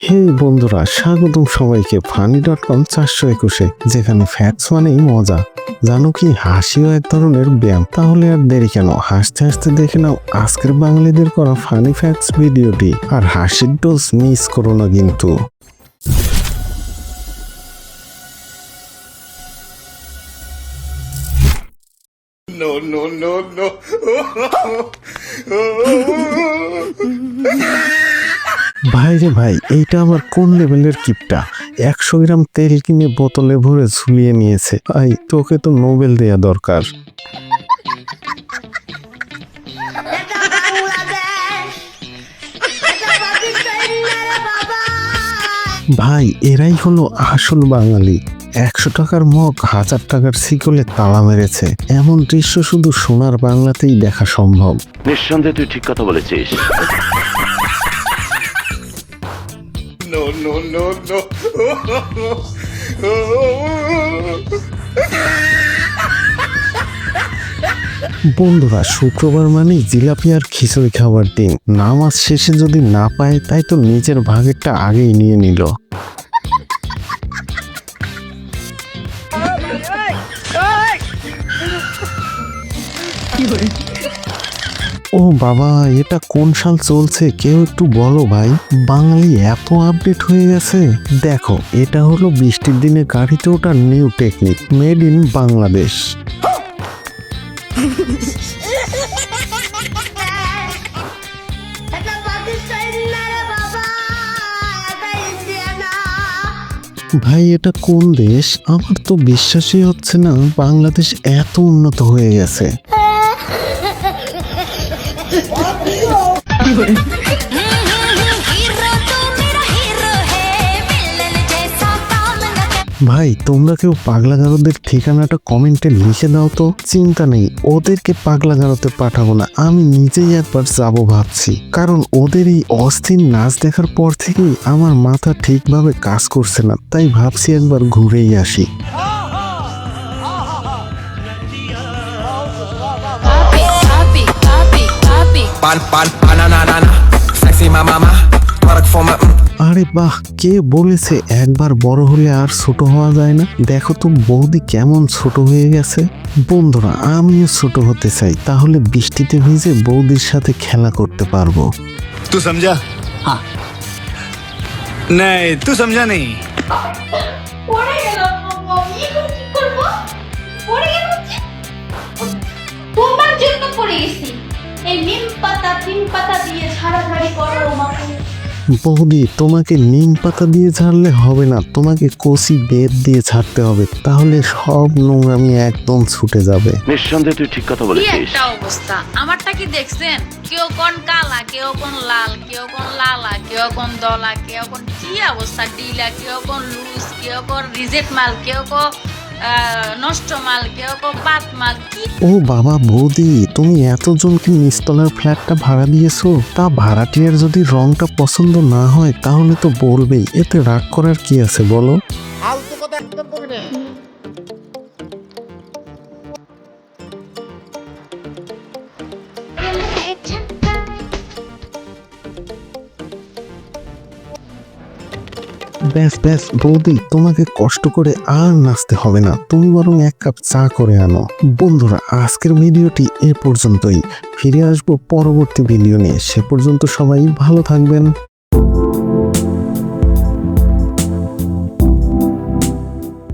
হে বন্ধুরা, স্বাগতম সবাইকে ফানি.com 421-এ, যেখানে ফ্যাক্টস মানেই মজা। জানো কি, হাসিও এক ধরনের ব্যায়াম। তাহলে আর দেরি কেন, হাসতে হাসতে দেখে নাও আজকের বাঙালিদের করা ফানি ফ্যাক্টস ভিডিওটি। আর হাসির ডোজ মিস করো না কিন্তু। No, no, no, no. ভাই রে ভাই, এইটা আবার কোন লেভেলের কিপটা! 100 গ্রাম তেল কিনে বোতলে ভরে ঝুলিয়ে নিয়েছে। ভাই, তোকে তো নোবেল দেয়া দরকার। ভাই, এরাই হলো আসল বাঙালি। 100 টাকার মগ 1000 টাকার শিকলে তালা মেরেছে। এমন দৃশ্য শুধু সোনার বাংলাতেই দেখা সম্ভব। নিঃসন্দেহে তুই ঠিক কথা বলেছিস। No, no, no, no. বন্ধুরা, শুক্রবার মানে জিলাপি আর খিচুড়ি খাবার দিন। নামাজ শেষে যদি না পায়, তাই তো নিজের ভাগেরটা আগেই নিয়ে নিল। ও বাবা, এটা কোন সাল চলছে কেউ একটু বলো ভাই। বাঙালি এত আপডেট হয়ে গেছে। দেখো, এটা হলো বৃষ্টির দিনে গাড়িতে ওঠার new technique, made in Bangladesh. ভাই, এটা কোন দেশ? আমার তো বিশ্বাসই হচ্ছে না বাংলাদেশ এত উন্নত হয়ে গেছে। ভাই, তোমরা কেউ পাগলাগারোদের ঠিকানাটা কমেন্টে লিখে দাও তো। চিন্তা নেই, ওদেরকে পাগলাগারোতে পাঠাবো না, আমি নিজেই একবার যাবো ভাবছি। কারণ ওদের এই অস্থির নাচ দেখার পর থেকেই আমার মাথা ঠিকভাবে কাজ করছে না, তাই ভাবছি একবার ঘুরেই আসি। আরে বাহ, কে বলেছে একবার বড় হলে আর ছোট হওয়া যায় না? দেখো তো বৌদি কেমন ছোট হয়ে গেছে। বন্ধুরা, আমিও ছোট হতে চাই, তাহলে বৃষ্টিতে ভিজে বৌদির সাথে খেলা করতে পারবো। तू समझा? हाँ नहीं, तू समझा नहीं। পড়ে গেলাম মাম্মি, এখন কি করব? পড়ে গেলাম যে তোমার জন্য পড়ে গেছি। এই নিম পাতা দিয়ে ঝাড়াঝাড়ি করো মাম্মি। বৌদি, তোমাকে নিম পাতা দিয়ে ঝাড়লে হবে না, তোমাকে কচি বেত দিয়ে ছাড়তে হবে, তাহলে সব নোংরামি একদম ছুটে যাবে। নিঃসন্দেহে তুই ঠিক কথা কি বলেছিস। একটা অবস্থা! আমারটা কি দেখছেন? কেউ কোন কালা, কেউ কোন লাল, কেউ কোন লালা, কেউ কোন দলা, কেউ কোন কি অবস্থা ডিলা, কেউ কোন লুজ, কেউ কোন রিজেক্ট মাল, কেউ কোন নষ্ট মাল, কেউ কোন বাত মাল। কি ও বাবা, বৌদি, তুমি এতজনকে নিচতলার ফ্ল্যাটটা ভাড়া দিয়েছো, তা ভাড়াটিয়ার যদি রংটা পছন্দ না হয় তাহলে তো বলবেই, এতে রাগ করার কি আছে বলো? ব্যাস ব্যাস বৌদি, তোমাকে কষ্ট করে আর নাচতে হবে না, তুমি বরং 1 কাপ চা করে আনো। বন্ধুরা, আজকের ভিডিওটি এ পর্যন্তই। ফিরে আসবো পরবর্তী ভিডিও নিয়ে, সে পর্যন্ত সবাই ভালো থাকবেন।